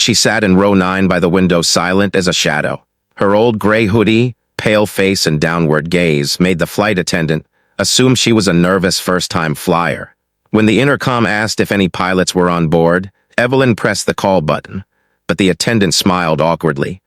She sat in row 9 by the window, silent as a shadow. Her old gray hoodie, pale face, and downward gaze made the flight attendant assume she was a nervous first-time flyer. When the intercom asked if any pilots were on board, Evelyn pressed the call button, but the attendant smiled awkwardly.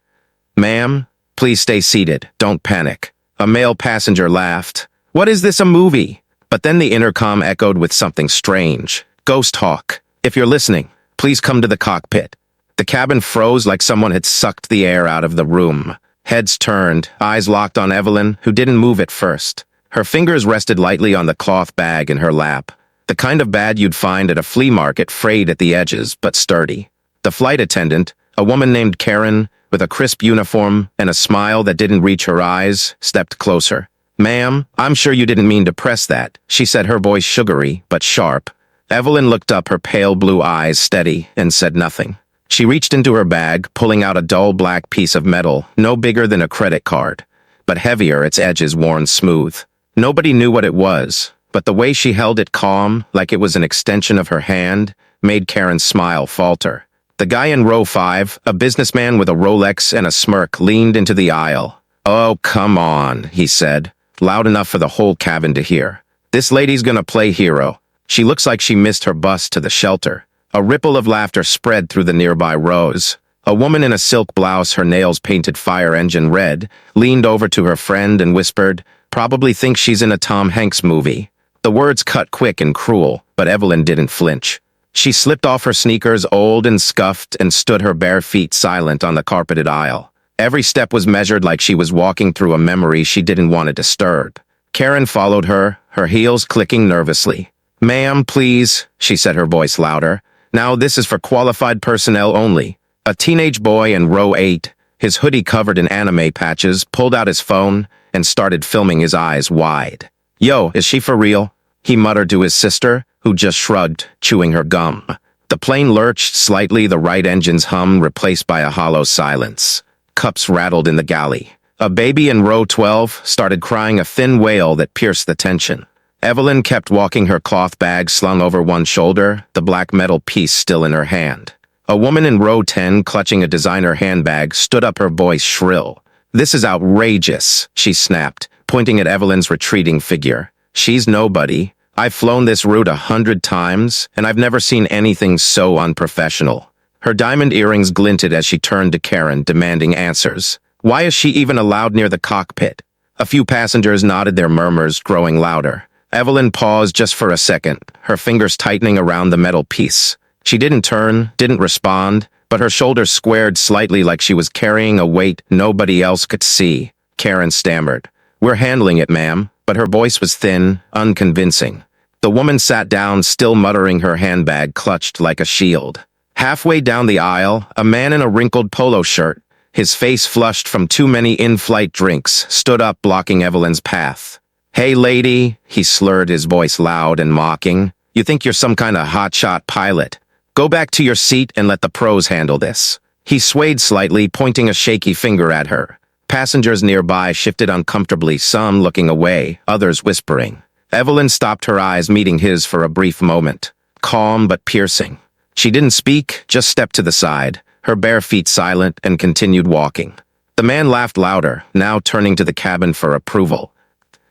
"Ma'am, please stay seated. Don't panic." A male passenger laughed. "What is this, a movie?" But then the intercom echoed with something strange. "Ghost Hawk, if you're listening, please come to the cockpit." The cabin froze like someone had sucked the air out of the room. Heads turned, eyes locked on Evelyn, who didn't move at first. Her fingers rested lightly on the cloth bag in her lap. The kind of bag you'd find at a flea market, frayed at the edges, but sturdy. The flight attendant, a woman named Karen, with a crisp uniform and a smile that didn't reach her eyes, stepped closer. "Ma'am, I'm sure you didn't mean to press that," she said, her voice sugary but sharp. Evelyn looked up, her pale blue eyes steady, and said nothing. She reached into her bag, pulling out a dull black piece of metal, no bigger than a credit card, but heavier, its edges worn smooth. Nobody knew what it was, but the way she held it, calm, like it was an extension of her hand, made Karen's smile falter. The guy in row 5, a businessman with a Rolex and a smirk, leaned into the aisle. "Oh, come on," he said, loud enough for the whole cabin to hear. "This lady's gonna play hero. She looks like she missed her bus to the shelter." A ripple of laughter spread through the nearby rows. A woman in a silk blouse, her nails painted fire engine red, leaned over to her friend and whispered, "Probably thinks she's in a Tom Hanks movie." The words cut quick and cruel, but Evelyn didn't flinch. She slipped off her sneakers, old and scuffed, and stood her bare feet silent on the carpeted aisle. Every step was measured, like she was walking through a memory she didn't want to disturb. Karen followed her, her heels clicking nervously. "Ma'am, please," she said, her voice louder. "Now this is for qualified personnel only." A teenage boy in row 8, his hoodie covered in anime patches, pulled out his phone and started filming, his eyes wide. "Yo, is she for real?" he muttered to his sister, who just shrugged, chewing her gum. The plane lurched slightly, the right engine's hum replaced by a hollow silence. Cups rattled in the galley. A baby in row 12 started crying, a thin wail that pierced the tension. Evelyn kept walking, her cloth bag slung over one shoulder, the black metal piece still in her hand. A woman in row 10, clutching a designer handbag, stood up, her voice shrill. "This is outrageous," she snapped, pointing at Evelyn's retreating figure. "She's nobody. I've flown this route 100 times, and I've never seen anything so unprofessional." Her diamond earrings glinted as she turned to Karen, demanding answers. Why is she even allowed near the cockpit? A few passengers nodded, their murmurs growing louder. Evelyn paused just for a second, her fingers tightening around the metal piece. She didn't turn, didn't respond, but her shoulders squared slightly, like she was carrying a weight nobody else could see. Karen stammered, "We're handling it, ma'am," but her voice was thin, unconvincing. The woman sat down, still muttering, her handbag clutched like a shield. Halfway down the aisle, a man in a wrinkled polo shirt, his face flushed from too many in-flight drinks, stood up, blocking Evelyn's path. "Hey, lady," he slurred, his voice loud and mocking. "You think you're some kind of hotshot pilot? Go back to your seat and let the pros handle this." He swayed slightly, pointing a shaky finger at her. Passengers nearby shifted uncomfortably, some looking away, others whispering. Evelyn stopped, her eyes meeting his for a brief moment. Calm but piercing. She didn't speak, just stepped to the side, her bare feet silent, and continued walking. The man laughed louder, now turning to the cabin for approval.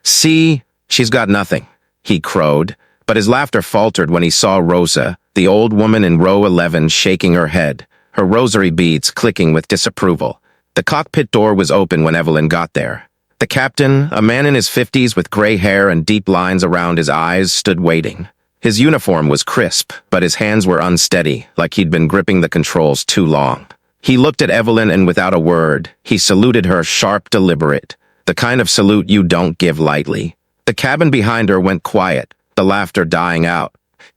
"See, she's got nothing," he crowed, but his laughter faltered when he saw Rosa, the old woman in row 11, shaking her head, her rosary beads clicking with disapproval. The cockpit door was open when Evelyn got there. The captain, a man in his 50s with gray hair and deep lines around his eyes, stood waiting. His uniform was crisp, but his hands were unsteady, like he'd been gripping the controls too long. He looked at Evelyn, and without a word, he saluted her, sharp, deliberate. The kind of salute you don't give lightly. The cabin behind her went quiet, the laughter dying out.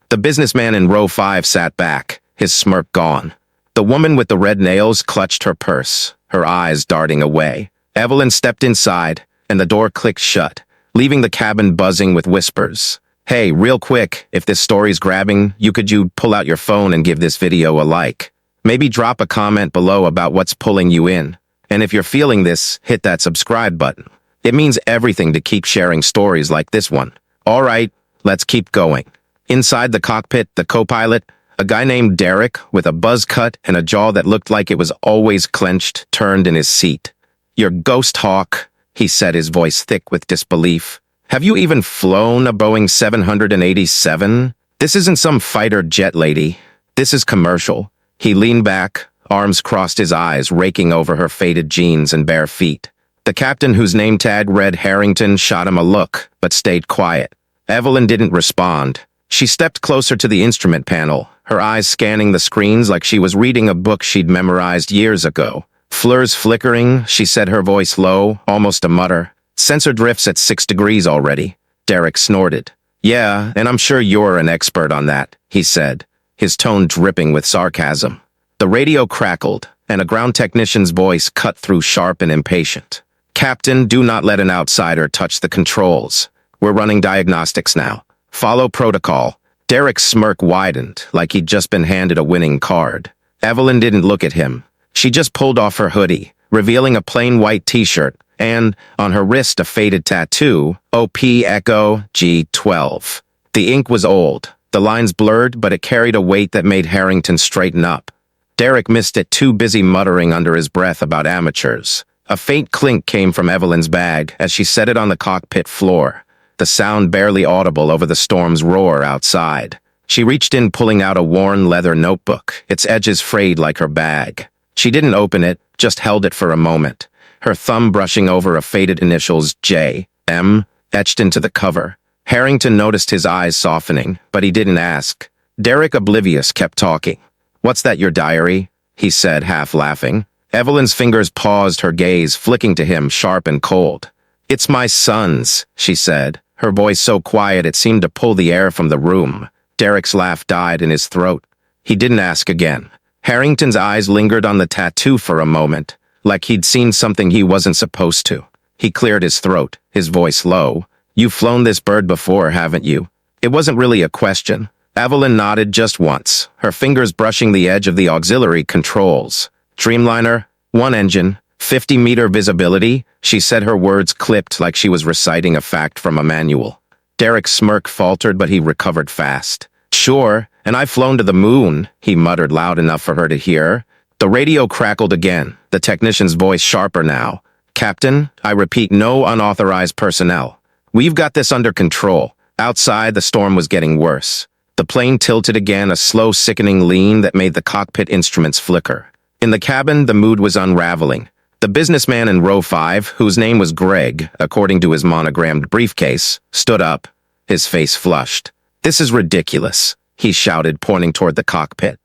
The businessman in row 5 sat back, his smirk gone. The woman with the red nails clutched her purse, her eyes darting away. Evelyn stepped inside, and the door clicked shut, leaving the cabin buzzing with whispers. "Hey, real quick, if this story's grabbing, you pull out your phone and give this video a like. Maybe drop a comment below about what's pulling you in. And if you're feeling this, hit that subscribe button. It means everything to keep sharing stories like this one. All right, let's keep going." Inside the cockpit, the co-pilot, A guy named Derek, with a buzz cut and a jaw that looked like it was always clenched, turned in his seat. "You're Ghost Hawk," he said, his voice thick with disbelief. "Have you even flown a Boeing 787? This isn't some fighter jet, lady. This is commercial." He leaned back, arms crossed, his eyes raking over her faded jeans and bare feet. The captain, whose name tag read Harrington, shot him a look, but stayed quiet. Evelyn didn't respond. She stepped closer to the instrument panel, her eyes scanning the screens like she was reading a book she'd memorized years ago. "Fleurs flickering," she said, her voice low, almost a mutter. "Sensor drifts at 6 degrees already." Derek snorted. "Yeah, and I'm sure you're an expert on that," he said, his tone dripping with sarcasm. The radio crackled, and a ground technician's voice cut through, sharp and impatient. "Captain, do not let an outsider touch the controls. We're running diagnostics now. Follow protocol." Derek's smirk widened, like he'd just been handed a winning card. Evelyn didn't look at him. She just pulled off her hoodie, revealing a plain white t-shirt, and, on her wrist, a faded tattoo, OP Echo G12. The ink was old, the lines blurred, but it carried a weight that made Harrington straighten up. Derek missed it, too busy muttering under his breath about amateurs. A faint clink came from Evelyn's bag as she set it on the cockpit floor, the sound barely audible over the storm's roar outside. She reached in, pulling out a worn leather notebook, its edges frayed like her bag. She didn't open it, just held it for a moment, her thumb brushing over a faded initials J.M. etched into the cover. Harrington noticed his eyes softening, but he didn't ask. Derek, oblivious, kept talking. "What's that, your diary?" he said, half laughing. Evelyn's fingers paused, her gaze flicking to him, sharp and cold. "It's my son's," she said, her voice so quiet it seemed to pull the air from the room. Derek's laugh died in his throat. He didn't ask again. Harrington's eyes lingered on the tattoo for a moment, like he'd seen something he wasn't supposed to. He cleared his throat, his voice low. "You've flown this bird before, haven't you?" It wasn't really a question. Evelyn nodded just once, her fingers brushing the edge of the auxiliary controls. "Dreamliner, 1 engine, 50-meter visibility," she said, her words clipped like she was reciting a fact from a manual. Derek's smirk faltered, but he recovered fast. "Sure, and I've flown to the moon," he muttered loud enough for her to hear. The radio crackled again, the technician's voice sharper now. "Captain, I repeat, no unauthorized personnel. We've got this under control." Outside, the storm was getting worse. The plane tilted again, a slow, sickening lean that made the cockpit instruments flicker. In the cabin, the mood was unraveling. The businessman in row 5, whose name was Greg, according to his monogrammed briefcase, stood up, his face flushed. "This is ridiculous," he shouted, pointing toward the cockpit.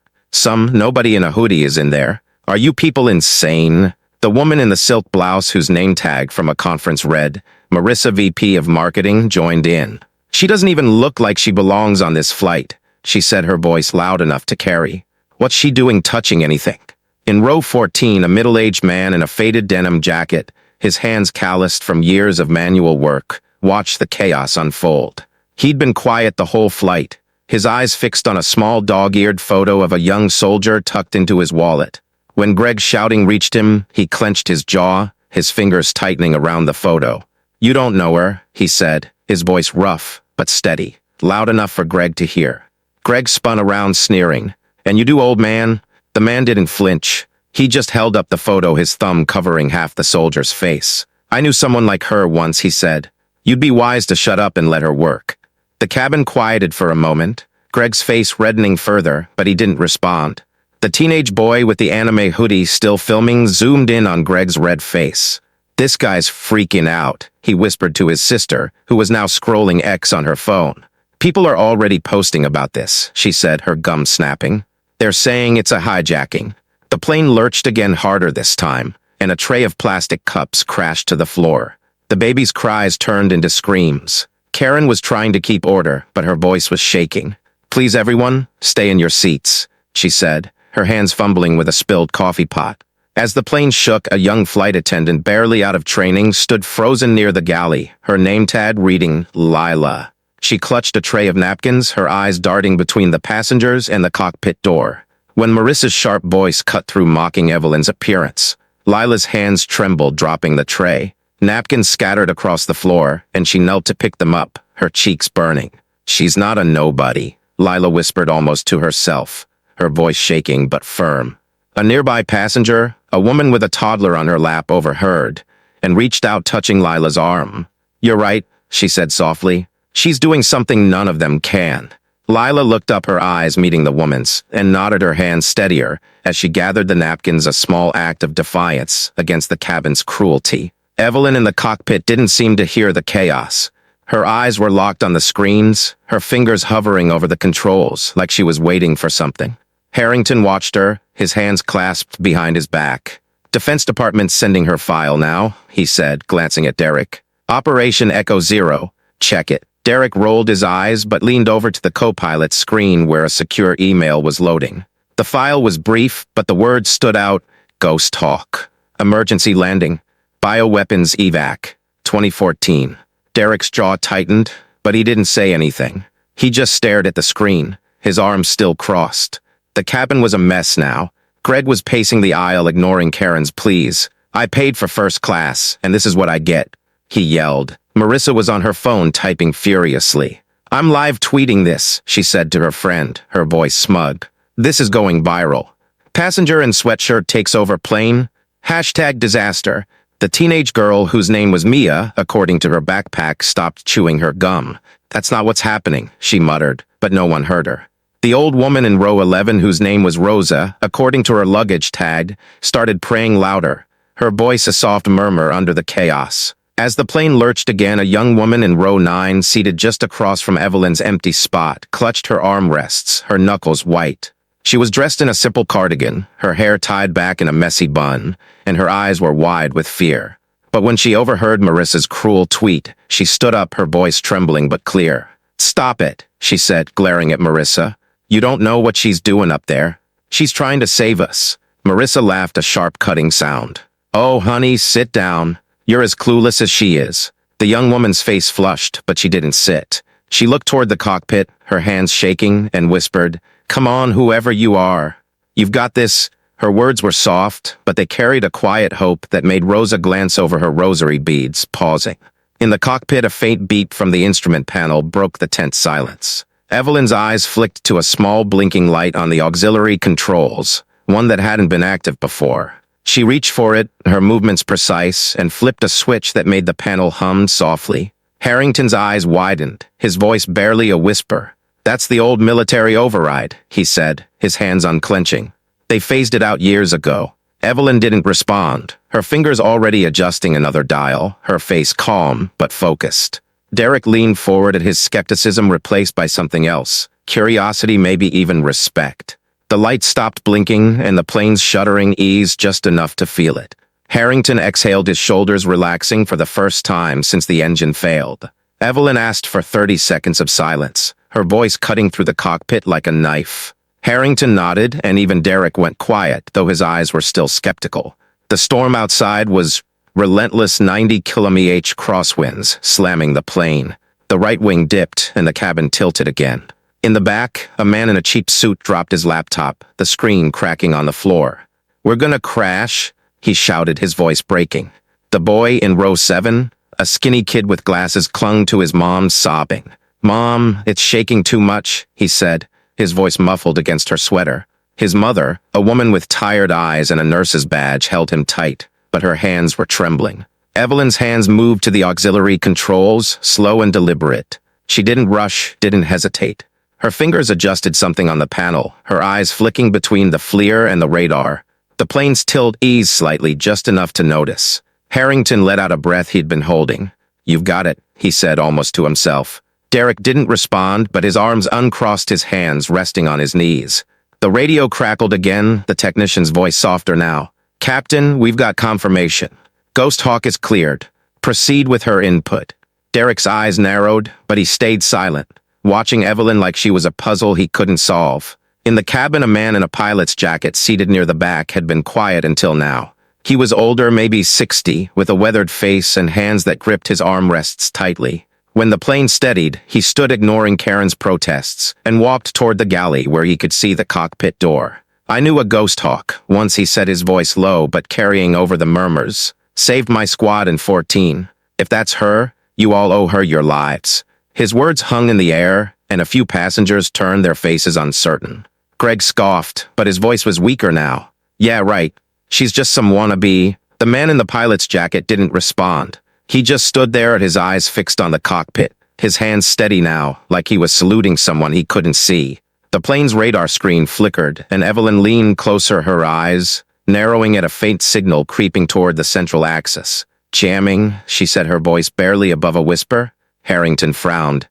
Nobody in a hoodie is in there. Are you people insane?" The woman in the silk blouse, whose name tag from a conference read, Marissa, VP of Marketing, joined in. "She doesn't even look like she belongs on this flight," she said, her voice loud enough to carry. "What's she doing touching anything?" In row 14, a middle-aged man in a faded denim jacket, his hands calloused from years of manual work, watched the chaos unfold. He'd been quiet the whole flight, his eyes fixed on a small dog-eared photo of a young soldier tucked into his wallet. When Greg's shouting reached him, he clenched his jaw, his fingers tightening around the photo. "You don't know her," he said, his voice rough but steady, loud enough for Greg to hear. Greg spun around, sneering. "And you do, old man?" The man didn't flinch. He just held up the photo, his thumb covering half the soldier's face. "I knew someone like her once," he said. "You'd be wise to shut up and let her work." The cabin quieted for a moment, Greg's face reddening further, but he didn't respond. The teenage boy with the anime hoodie still filming zoomed in on Greg's red face. "This guy's freaking out," he whispered to his sister, who was now scrolling X on her phone. "People are already posting about this," she said, her gum snapping. "They're saying it's a hijacking." The plane lurched again, harder this time, and a tray of plastic cups crashed to the floor. The baby's cries turned into screams. Karen was trying to keep order, but her voice was shaking. "Please, everyone, stay in your seats," she said, her hands fumbling with a spilled coffee pot. As the plane shook, a young flight attendant, barely out of training, stood frozen near the galley, her name tag reading Lila. She clutched a tray of napkins, her eyes darting between the passengers and the cockpit door. When Marissa's sharp voice cut through, mocking Evelyn's appearance, Lila's hands trembled, dropping the tray. Napkins scattered across the floor, and she knelt to pick them up, her cheeks burning. "She's not a nobody," Lila whispered almost to herself, her voice shaking but firm. A nearby passenger, a woman with a toddler on her lap, overheard and reached out, touching Lila's arm. "You're right," she said softly. "She's doing something none of them can." Lila looked up, her eyes meeting the woman's, and nodded, her hand steadier as she gathered the napkins, a small act of defiance against the cabin's cruelty. Evelyn in the cockpit didn't seem to hear the chaos. Her eyes were locked on the screens, her fingers hovering over the controls like she was waiting for something. Harrington watched her, his hands clasped behind his back. "Defense Department's sending her file now," he said, glancing at Derek. "Operation Echo Zero. Check it." Derek rolled his eyes but leaned over to the co-pilot's screen where a secure email was loading. The file was brief, but the words stood out. Ghost Hawk. Emergency landing. Bioweapons evac. 2014. Derek's jaw tightened, but he didn't say anything. He just stared at the screen, his arms still crossed. The cabin was a mess now. Greg was pacing the aisle, ignoring Karen's pleas. "I paid for first class, and this is what I get," he yelled. Marissa was on her phone, typing furiously. "I'm live tweeting this," she said to her friend, her voice smug. "This is going viral. Passenger in sweatshirt takes over plane. #disaster. The teenage girl, whose name was Mia, according to her backpack, stopped chewing her gum. That's not what's happening," she muttered, but no one heard her. The old woman in row 11, whose name was Rosa, according to her luggage tag, started praying louder, her voice a soft murmur under the chaos. As the plane lurched again, a young woman in row 9, seated just across from Evelyn's empty spot, clutched her armrests, her knuckles white. She was dressed in a simple cardigan, her hair tied back in a messy bun, and her eyes were wide with fear. But when she overheard Marissa's cruel tweet, she stood up, her voice trembling but clear. "Stop it," she said, glaring at Marissa. "You don't know what she's doing up there. She's trying to save us." Marissa laughed, a sharp, cutting sound. "Oh, honey, sit down. You're as clueless as she is." The young woman's face flushed, but she didn't sit. She looked toward the cockpit, her hands shaking, and whispered, "Come on, whoever you are. You've got this." Her words were soft, but they carried a quiet hope that made Rosa glance over her rosary beads, pausing. In the cockpit, a faint beep from the instrument panel broke the tense silence. Evelyn's eyes flicked to a small blinking light on the auxiliary controls, one that hadn't been active before. She reached for it, her movements precise, and flipped a switch that made the panel hum softly. Harrington's eyes widened, his voice barely a whisper. "That's the old military override," he said, his hands unclenching. "They phased it out years ago." Evelyn didn't respond, her fingers already adjusting another dial, her face calm but focused. Derek leaned forward, at his skepticism replaced by something else, curiosity, maybe even respect. The light stopped blinking, and the plane's shuddering eased just enough to feel it. Harrington exhaled, his shoulders relaxing for the first time since the engine failed. Evelyn asked for 30 seconds of silence, her voice cutting through the cockpit like a knife. Harrington nodded, and even Derek went quiet, though his eyes were still skeptical. The storm outside was relentless, 90 km/h crosswinds, slamming the plane. The right wing dipped, and the cabin tilted again. In the back, a man in a cheap suit dropped his laptop, the screen cracking on the floor. "We're gonna crash," he shouted, his voice breaking. The boy in row 7, a skinny kid with glasses, clung to his mom, sobbing. "Mom, it's shaking too much," he said, his voice muffled against her sweater. His mother, a woman with tired eyes and a nurse's badge, held him tight, but her hands were trembling. Evelyn's hands moved to the auxiliary controls, slow and deliberate. She didn't rush, didn't hesitate. Her fingers adjusted something on the panel, her eyes flicking between the FLIR and the radar. The plane's tilt eased slightly, just enough to notice. Harrington let out a breath he'd been holding. "You've got it," he said almost to himself. Derek didn't respond, but his arms uncrossed, his hands resting on his knees. The radio crackled again, the technician's voice softer now. "Captain, we've got confirmation. Ghost Hawk is cleared. Proceed with her input." Derek's eyes narrowed, but he stayed silent, watching Evelyn like she was a puzzle he couldn't solve. In the cabin, a man in a pilot's jacket seated near the back had been quiet until now. He was older, maybe 60, with a weathered face and hands that gripped his armrests tightly. When the plane steadied, he stood, ignoring Karen's protests, and walked toward the galley where he could see the cockpit door. "I knew a Ghost Hawk," once he said, his voice low but carrying over the murmurs. "Saved my squad in 14. If that's her, you all owe her your lives." His words hung in the air, and a few passengers turned their faces uncertain. Greg scoffed, but his voice was weaker now. Yeah, right. She's just some wannabe. The man in the pilot's jacket didn't respond. He just stood there, his eyes fixed on the cockpit, his hands steady now, like he was saluting someone he couldn't see. The plane's radar screen flickered, and Evelyn leaned closer, her eyes narrowing at a faint signal creeping toward the central axis. Jamming, she said, her voice barely above a whisper. Harrington frowned.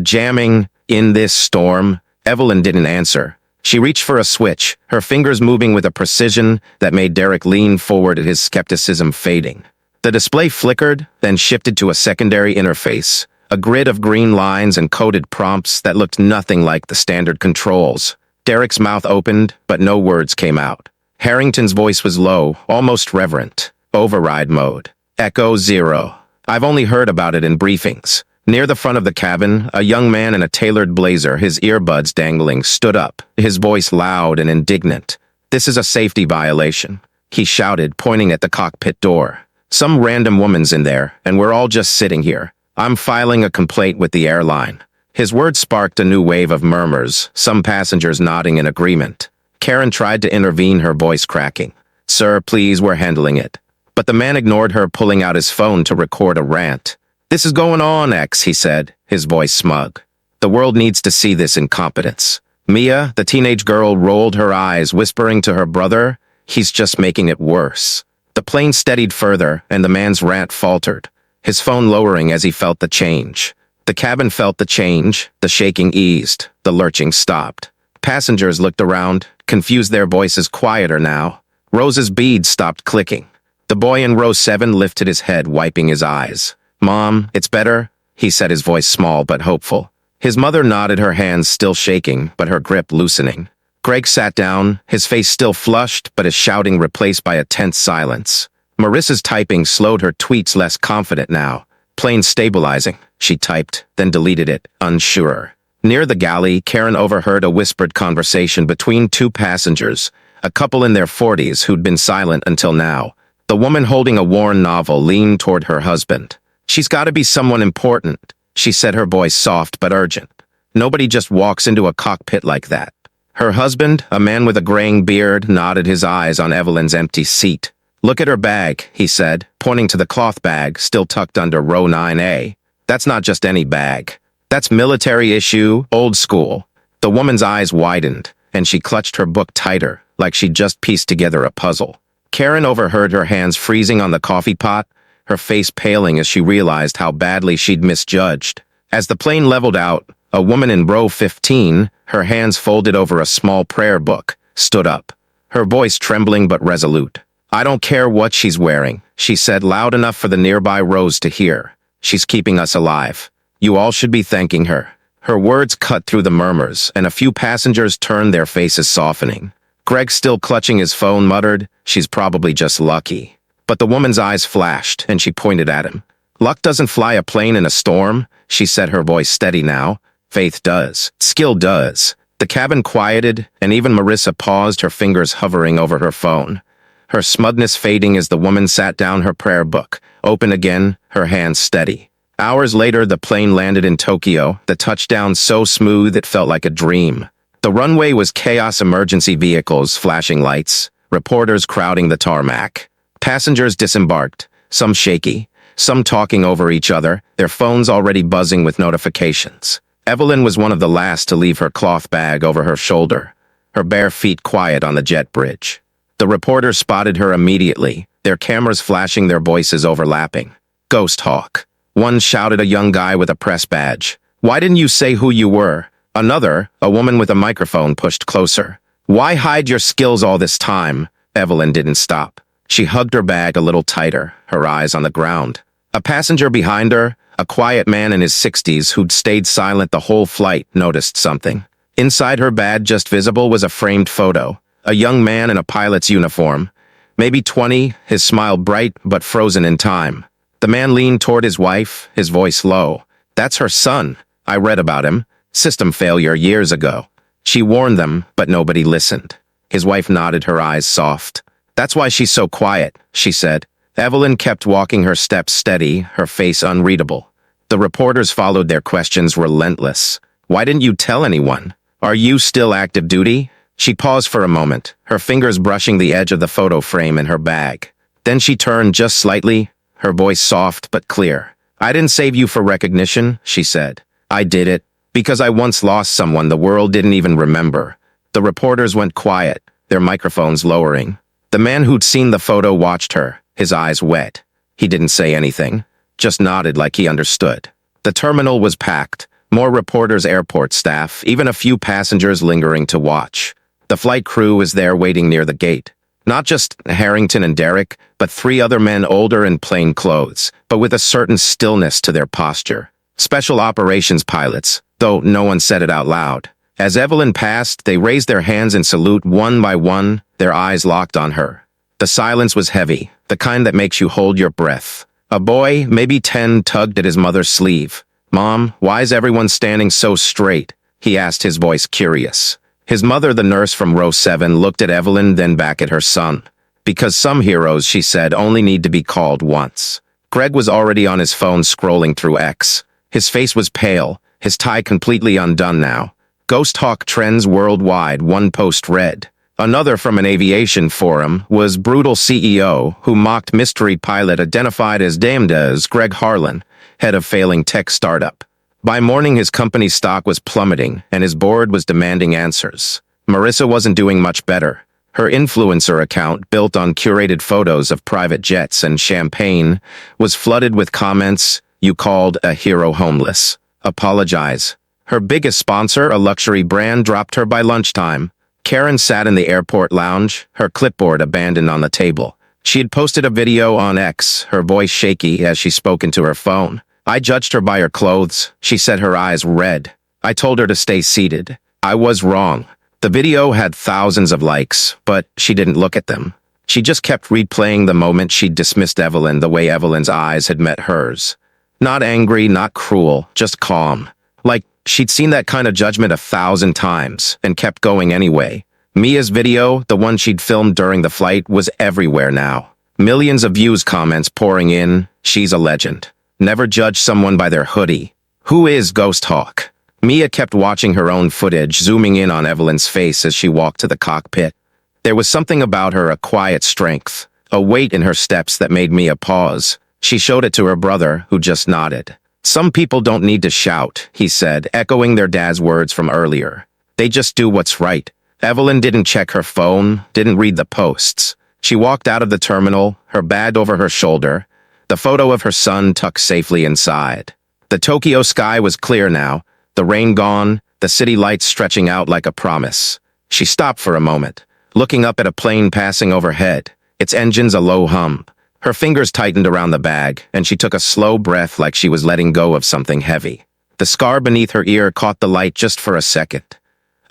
Jamming in this storm? Evelyn didn't answer. She reached for a switch, her fingers moving with a precision that made Derek lean forward, his skepticism fading. The display flickered, then shifted to a secondary interface, a grid of green lines and coded prompts that looked nothing like the standard controls. Derek's mouth opened, but no words came out. Harrington's voice was low, almost reverent. Override mode. Echo 0. I've only heard about it in briefings. Near the front of the cabin, a young man in a tailored blazer, his earbuds dangling, stood up, his voice loud and indignant. This is a safety violation, he shouted, pointing at the cockpit door. Some random woman's in there, and we're all just sitting here. I'm filing a complaint with the airline. His words sparked a new wave of murmurs, some passengers nodding in agreement. Karen tried to intervene, her voice cracking. Sir, please, we're handling it. But the man ignored her, pulling out his phone to record a rant. This is going on, X, he said, his voice smug. The world needs to see this incompetence. Mia, the teenage girl, rolled her eyes, whispering to her brother, he's just making it worse. The plane steadied further, and the man's rant faltered, his phone lowering as he felt the change. The cabin felt the change, the shaking eased, the lurching stopped. Passengers looked around, confused, their voices quieter now. Rose's beads stopped clicking. The boy in row 7 lifted his head, wiping his eyes. Mom, it's better, he said, his voice small but hopeful. His mother nodded, her hands still shaking, but her grip loosening. Greg sat down, his face still flushed, but his shouting replaced by a tense silence. Marissa's typing slowed, her tweets less confident now. Plane stabilizing, she typed, then deleted it, unsure. Near the galley, Karen overheard a whispered conversation between two passengers, a couple in their 40s who'd been silent until now. The woman holding a worn novel leaned toward her husband. She's got to be someone important, she said, her voice soft but urgent. Nobody just walks into a cockpit like that. Her husband, a man with a graying beard, nodded, his eyes on Evelyn's empty seat. Look at her bag, he said, pointing to the cloth bag still tucked under row 9A. That's not just any bag. That's military issue, old school. The woman's eyes widened, and she clutched her book tighter, like she'd just pieced together a puzzle. Karen overheard her hands freezing on the coffee pot, her face paling as she realized how badly she'd misjudged. As the plane leveled out, a woman in row 15, her hands folded over a small prayer book, stood up, her voice trembling but resolute. I don't care what she's wearing, she said, loud enough for the nearby rows to hear. She's keeping us alive. You all should be thanking her. Her words cut through the murmurs, and a few passengers turned, their faces softening. Greg, still clutching his phone, muttered, she's probably just lucky. But the woman's eyes flashed, and she pointed at him. Luck doesn't fly a plane in a storm, she said, her voice steady now. Faith does. Skill does. The cabin quieted, and even Marissa paused, her fingers hovering over her phone. Her smugness fading as the woman sat down, her prayer book open again, her hands steady. Hours later, the plane landed in Tokyo, the touchdown so smooth it felt like a dream. The runway was chaos, emergency vehicles, flashing lights, reporters crowding the tarmac. Passengers disembarked, some shaky, some talking over each other, their phones already buzzing with notifications. Evelyn was one of the last to leave, her cloth bag over her shoulder, her bare feet quiet on the jet bridge. The reporters spotted her immediately, their cameras flashing, their voices overlapping. Ghost Hawk. One shouted, a young guy with a press badge. Why didn't you say who you were? Another, a woman with a microphone, pushed closer. Why hide your skills all this time? Evelyn didn't stop. She hugged her bag a little tighter, her eyes on the ground. A passenger behind her, a quiet man in his 60s who'd stayed silent the whole flight, noticed something. Inside her bag, just visible, was a framed photo. A young man in a pilot's uniform. Maybe 20, his smile bright but frozen in time. The man leaned toward his wife, his voice low. That's her son. I read about him. System failure years ago. She warned them, but nobody listened. His wife nodded, her eyes soft. That's why she's so quiet, she said. Evelyn kept walking, her steps steady, her face unreadable. The reporters followed, their questions relentless. Why didn't you tell anyone? Are you still active duty? She paused for a moment, her fingers brushing the edge of the photo frame in her bag. Then she turned just slightly, her voice soft but clear. I didn't save you for recognition, she said. I did it because I once lost someone the world didn't even remember. The reporters went quiet, their microphones lowering. The man who'd seen the photo watched her, his eyes wet. He didn't say anything, just nodded like he understood. The terminal was packed, more reporters, airport staff, even a few passengers lingering to watch. The flight crew was there waiting near the gate. Not just Harrington and Derek, but 3 other men older in plain clothes, but with a certain stillness to their posture. Special operations pilots, though no one said it out loud. As Evelyn passed, they raised their hands in salute one by one, their eyes locked on her. The silence was heavy, the kind that makes you hold your breath. A boy, maybe 10, tugged at his mother's sleeve. Mom, why is everyone standing so straight? He asked, his voice curious. His mother, the nurse from row 7, looked at Evelyn, then back at her son. Because some heroes, she said, only need to be called once. Greg was already on his phone scrolling through X. His face was pale, his tie completely undone now. Ghost Hawk trends worldwide, one post read. Another from an aviation forum was brutal CEO who mocked mystery pilot identified as damned as Greg Harlan, head of failing tech startup. By morning, his company's stock was plummeting, and his board was demanding answers. Marissa wasn't doing much better. Her influencer account, built on curated photos of private jets and champagne, was flooded with comments, "You called a hero homeless. Apologize." Her biggest sponsor, a luxury brand, dropped her by lunchtime. Karen sat in the airport lounge, her clipboard abandoned on the table. She had posted a video on X, her voice shaky as she spoke into her phone. I judged her by her clothes, she said, her eyes red. I told her to stay seated. I was wrong. The video had thousands of likes, but she didn't look at them. She just kept replaying the moment she'd dismissed Evelyn the way Evelyn's eyes had met hers. Not angry, not cruel, just calm. Like she'd seen that kind of judgment 1,000 times and kept going anyway. Mia's video, the one she'd filmed during the flight, was everywhere now. Millions of views, comments pouring in. She's a legend. Never judge someone by their hoodie. Who is Ghost Hawk? Mia kept watching her own footage, zooming in on Evelyn's face as she walked to the cockpit. There was something about her, a quiet strength, a weight in her steps that made Mia pause. She showed it to her brother, who just nodded. Some people don't need to shout, he said, echoing their dad's words from earlier. They just do what's right. Evelyn didn't check her phone, didn't read the posts. She walked out of the terminal, her bag over her shoulder, the photo of her son tucked safely inside. The Tokyo sky was clear now, the rain gone, the city lights stretching out like a promise. She stopped for a moment, looking up at a plane passing overhead, its engines a low hum. Her fingers tightened around the bag, and she took a slow breath like she was letting go of something heavy. The scar beneath her ear caught the light just for a second.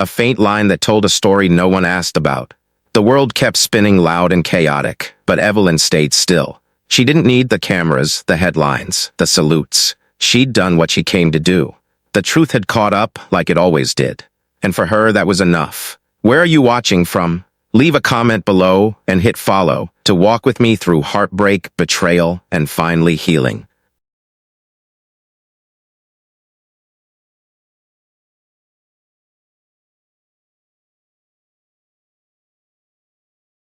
A faint line that told a story no one asked about. The world kept spinning loud and chaotic, but Evelyn stayed still. She didn't need the cameras, the headlines, the salutes. She'd done what she came to do. The truth had caught up like it always did. And for her, that was enough. Where are you watching from? Leave a comment below and hit follow to walk with me through heartbreak, betrayal, and finally healing.